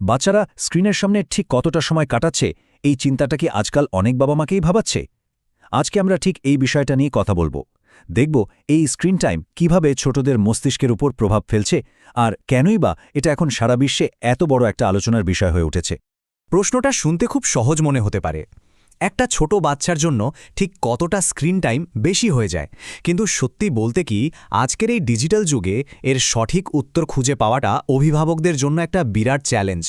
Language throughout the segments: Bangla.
বাচ্চারা স্ক্রিনের সামনে ঠিক কতটা সময় কাটাচ্ছে এই চিন্তাটা কি আজকাল অনেক বাবা মাকেই ভাবাচ্ছে? আজকে আমরা ঠিক এই বিষয়টা নিয়ে কথা বলবো। দেখব এই স্ক্রিন টাইম কিভাবে ছোটদের মস্তিষ্কের উপর প্রভাব ফেলছে আর কেনই বা এটা এখন সারা বিশ্বে এত বড় একটা আলোচনার বিষয় হয়ে উঠেছে। প্রশ্নটা শুনতে খুব সহজ মনে হতে পারে, একটা ছোট বাচ্চার জন্য ঠিক কতটা স্ক্রিন টাইম বেশি হয়ে যায়, কিন্তু সত্যি বলতে কি আজকের এই ডিজিটাল যুগে এর সঠিক উত্তর খুঁজে পাওয়াটা অভিভাবকদের জন্য একটা বিরাট চ্যালেঞ্জ।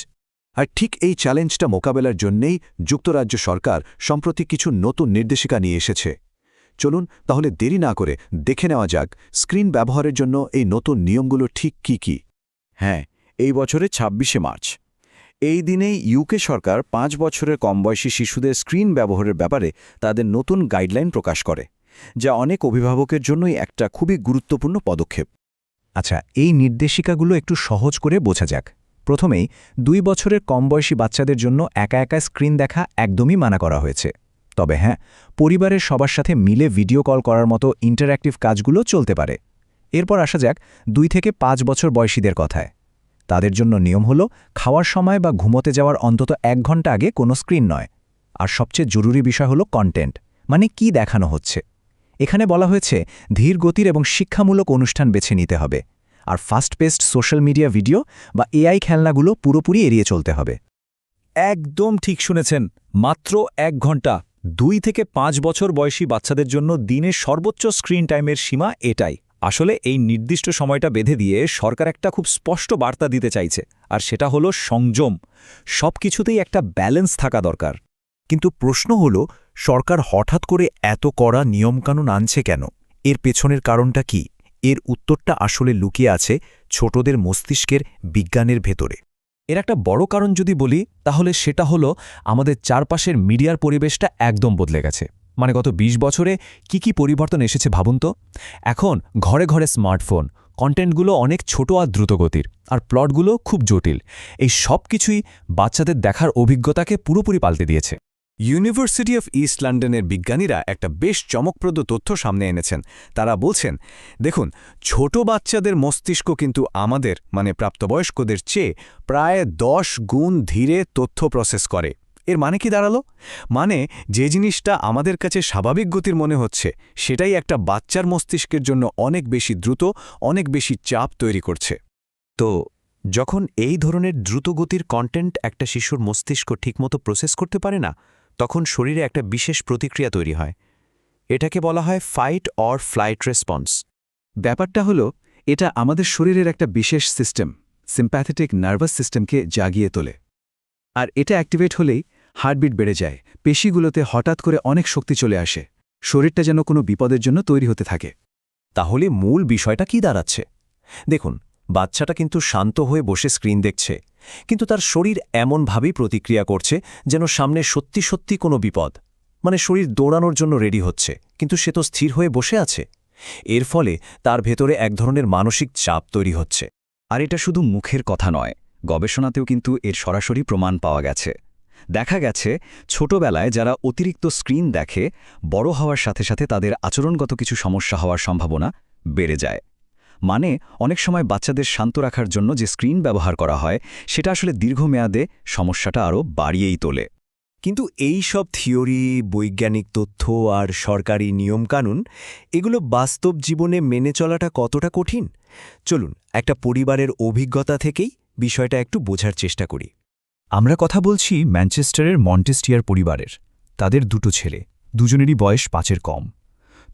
আর ঠিক এই চ্যালেঞ্জটা মোকাবেলার জন্যেই যুক্তরাজ্য সরকার সম্প্রতি কিছু নতুন নির্দেশিকা নিয়ে এসেছে। চলুন তাহলে দেরি না করে দেখে নেওয়া যাক স্ক্রিন ব্যবহারের জন্য এই নতুন নিয়মগুলো ঠিক কি কি। হ্যাঁ, এই বছরের ২৬শে মার্চ এই দিনেই ইউকে সরকার ৫ বছরের কমবয়সী শিশুদের স্ক্রিন ব্যবহারের ব্যাপারে তাদের নতুন গাইডলাইন প্রকাশ করে, যা অনেক অভিভাবকের জন্যই একটা খুবই গুরুত্বপূর্ণ পদক্ষেপ। আচ্ছা, এই নির্দেশিকাগুলো একটু সহজ করে বোঝা যাক। প্রথমেই ২ বছরের কম বয়সী বাচ্চাদের জন্য একা একা স্ক্রিন দেখা একদমই মানা করা হয়েছে। তবে হ্যাঁ, পরিবারের সবার সাথে মিলে ভিডিও কল করার মতো ইন্টারঅ্যাক্টিভ কাজগুলো চলতে পারে। এরপর আসা যাক ২ থেকে ৫ বছর বয়সীদের কথায়। তাদের জন্য নিয়ম হলো খাওয়ার সময় বা ঘুমোতে যাওয়ার অন্তত ১ ঘন্টা আগে কোনো স্ক্রিন নয়। আর সবচেয়ে জরুরি বিষয় হলো কন্টেন্ট, মানে কি দেখানো হচ্ছে। এখানে বলা হয়েছে ধীর গতির এবং শিক্ষামূলক অনুষ্ঠান বেছে নিতে হবে, আর fast paced social media video বা এআই খেলনাগুলো পুরোপুরি এড়িয়ে চলতে হবে। একদম ঠিক শুনেছেন, মাত্র ১ ঘন্টা। ২ থেকে ৫ বছর বয়সী বাচ্চাদের জন্য দিনের সর্বোচ্চ স্ক্রিন টাইমের সীমা এটাই। আসলে এই নির্দিষ্ট সময়টা বেঁধে দিয়ে সরকার একটা খুব স্পষ্ট বার্তা দিতে চাইছে, আর সেটা হলো সংযম। সবকিছুতেই একটা ব্যালেন্স থাকা দরকার। কিন্তু প্রশ্ন হল, সরকার হঠাৎ করে এত কড়া নিয়মকানুন আনছে কেন? এর পেছনের কারণটা কি? এর উত্তরটা আসলে লুকিয়ে আছে ছোটদের মস্তিষ্কের বিজ্ঞানের ভেতরে। এর একটা বড় কারণ যদি বলি, তাহলে সেটা হলো আমাদের চারপাশের মিডিয়ার পরিবেশটা একদম বদলে গেছে। মানে গত ২০ বছরে কি পরিবর্তন এসেছে ভাবুন তো। এখন ঘরে ঘরে স্মার্টফোন, কন্টেন্টগুলো অনেক ছোট আর দ্রুতগতির, আর প্লটগুলো খুব জটিল। এই সব কিছুই বাচ্চাদের দেখার অভিজ্ঞতাকে পুরোপুরি পাল্টে দিয়েছে। ইউনিভার্সিটি অফ ইস্ট লন্ডনের বিজ্ঞানীরা একটা বেশ চমকপ্রদ তথ্য সামনে এনেছেন। তারা বলছেন, দেখুন, ছোট বাচ্চাদের মস্তিষ্ক কিন্তু আমাদের মানে প্রাপ্তবয়স্কদের চেয়ে প্রায় ১০ গুণ ধীরে তথ্য প্রসেস করে। এর মানে কি দাঁড়ালো? মানে যে জিনিসটা আমাদের কাছে স্বাভাবিক গতির মনে হচ্ছে, সেটাই একটা বাচ্চার মস্তিষ্কের জন্য অনেক বেশি দ্রুত, অনেক বেশি চাপ তৈরি করছে। তো যখন এই ধরনের দ্রুতগতির কন্টেন্ট একটা শিশুর মস্তিষ্ক ঠিকমতো প্রসেস করতে পারে না, তখন শরীরে একটা বিশেষ প্রতিক্রিয়া তৈরি হয়। এটাকে বলা হয় ফাইট অর ফ্লাইট রেসপন্স। ব্যাপারটা হলো, এটা আমাদের শরীরের একটা বিশেষ সিস্টেম, সিম্প্যাথেটিক নার্ভাস সিস্টেমকে জাগিয়ে তোলে। আর এটা অ্যাক্টিভেট হলেই হার্টবিট বেড়ে যায়, পেশিগুলোতে হঠাৎ করে অনেক শক্তি চলে আসে, শরীরটা যেন কোনো বিপদের জন্য তৈরি হতে থাকে। তাহলে মূল বিষয়টা কি দাঁড়াচ্ছে? দেখুন, বাচ্চাটা কিন্তু শান্ত হয়ে বসে স্ক্রিন দেখছে, কিন্তু তার শরীর এমনভাবেই প্রতিক্রিয়া করছে যেন সামনে সত্যি সত্যি কোনো বিপদ। মানে শরীর দৌড়ানোর জন্য রেডি হচ্ছে, কিন্তু সে তো স্থির হয়ে বসে আছে। এর ফলে তার ভেতরে এক ধরনের মানসিক চাপ তৈরি হচ্ছে। আর এটা শুধু মুখের কথা নয়, গবেষণাতেও কিন্তু এর সরাসরি প্রমাণ পাওয়া গেছে। দেখা গেছে ছোটবেলায় যারা অতিরিক্ত স্ক্রিন দেখে, বড় হওয়ার সাথে সাথে তাদের আচরণগত কিছু সমস্যা হওয়ার সম্ভাবনা বেড়ে যায়। মানে অনেক সময় বাচ্চাদের শান্ত রাখার জন্য যে স্ক্রিন ব্যবহার করা হয়, সেটা আসলে দীর্ঘমেয়াদে সমস্যাটা আরও বাড়িয়েই তোলে। কিন্তু এই সব থিওরি, বৈজ্ঞানিক তথ্য আর সরকারি নিয়মকানুন, এগুলো বাস্তব জীবনে মেনে চলাটা কতটা কঠিন? চলুন একটা পরিবারের অভিজ্ঞতা থেকেই বিষয়টা একটু বোঝার চেষ্টা করি। আমরা কথা বলছি ম্যানচেস্টারের মন্টেস্টিয়ার পরিবারের। তাদের 2টো ছেলে, দুজনেরই বয়স 5-এর কম।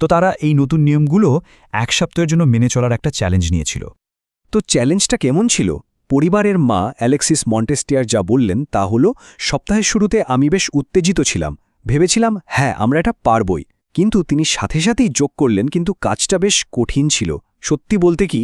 তো তারা এই নতুন নিয়মগুলো 1 সপ্তাহের জন্য মেনে চলার একটা চ্যালেঞ্জ নিয়েছিল। তো চ্যালেঞ্জটা কেমন ছিল? পরিবারের মা অ্যালেক্সিস মন্টেস্টিয়ার যা বললেন তা হলো, সপ্তাহের শুরুতে আমি বেশ উত্তেজিত ছিলাম, ভেবেছিলাম হ্যাঁ আমরা এটা পারবই। কিন্তু তিনি সাথে সাথেই যোগ করলেন, কিন্তু কাজটা বেশ কঠিন ছিল। সত্যি বলতে কি,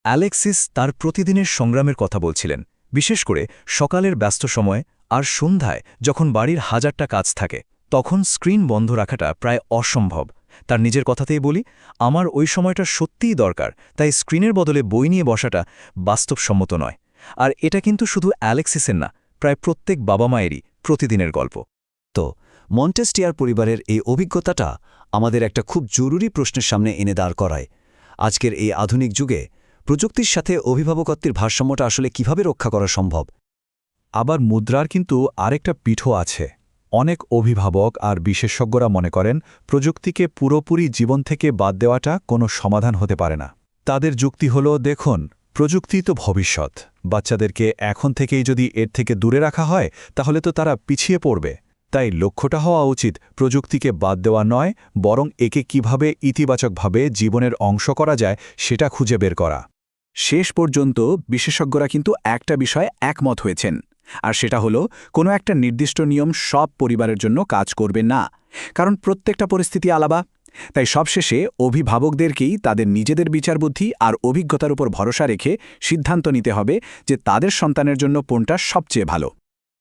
অ্যালেক্সিস তার প্রতিদিনের সংগ্রামের কথা বলছিলেন, বিশেষ করে সকালের ব্যস্ত সময় আর সন্ধ্যায় যখন বাড়ির হাজারটা কাজ থাকে, তখন স্ক্রিন বন্ধ রাখাটা প্রায় অসম্ভব। তার নিজের কথাতেই বলি, আমার ওই সময়টা সত্যিই দরকার, তাই স্ক্রিনের বদলে বই নিয়ে বসাটা বাস্তবসম্মত নয়। আর এটা কিন্তু শুধু অ্যালেক্সিসের না, প্রায় প্রত্যেক বাবা মায়েরই প্রতিদিনের গল্প। তো মন্টেস্টিয়ার পরিবারের এই অভিজ্ঞতাটা আমাদের একটা খুব জরুরি প্রশ্নের সামনে এনে দাঁড় করায়। আজকের এই আধুনিক যুগে প্রযুক্তির সাথে অভিভাবকত্বের ভারসাম্যটা আসলে কিভাবে রক্ষা করা সম্ভব? আবার মুদ্রার কিন্তু আরেকটা পিঠও আছে। অনেক অভিভাবক আর বিশেষজ্ঞরা মনে করেন প্রযুক্তিকে পুরোপুরি জীবন থেকে বাদ দেওয়াটা কোনো সমাধান হতে পারে না। তাদের যুক্তি হল, দেখুন, প্রযুক্তি তো ভবিষ্যৎ। বাচ্চাদেরকে এখন থেকেই যদি এর থেকে দূরে রাখা হয় তাহলে তো তারা পিছিয়ে পড়বে। তাই লক্ষ্যটা হওয়া উচিত প্রযুক্তিকে বাদ দেওয়া নয়, বরং একে কিভাবে ইতিবাচকভাবে জীবনের অংশ করা যায় সেটা খুঁজে বের করা। শেষ পর্যন্ত বিশেষজ্ঞরা কিন্তু একটা বিষয়ে একমত হয়েছেন, আর সেটা হলো কোনো একটা নির্দিষ্ট নিয়ম সব পরিবারের জন্য কাজ করবে না, কারণ প্রত্যেকটা পরিস্থিতি আলাদা। তাই সবশেষে অভিভাবকদেরকেই তাদের নিজেদের বিচারবুদ্ধি আর অভিজ্ঞতার উপর ভরসা রেখে সিদ্ধান্ত নিতে হবে যে তাদের সন্তানের জন্য কোনটা সবচেয়ে ভালো।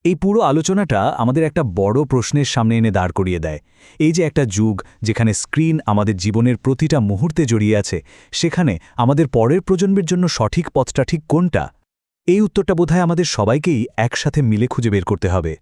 এই পুরো আলোচনাটা আমাদের একটা বড় প্রশ্নের সামনে এনে দাঁড় করিয়ে দেয়। এই যে একটা যুগ যেখানে স্ক্রিন আমাদের জীবনের প্রতিটা মুহূর্তে জড়িয়ে আছে, সেখানে আমাদের পরের প্রজন্মের জন্য সঠিক পথটা ঠিক কোনটা? এই উত্তরটা বোধহয় আমাদের সবাইকেই একসাথে মিলে খুঁজে বের করতে হবে।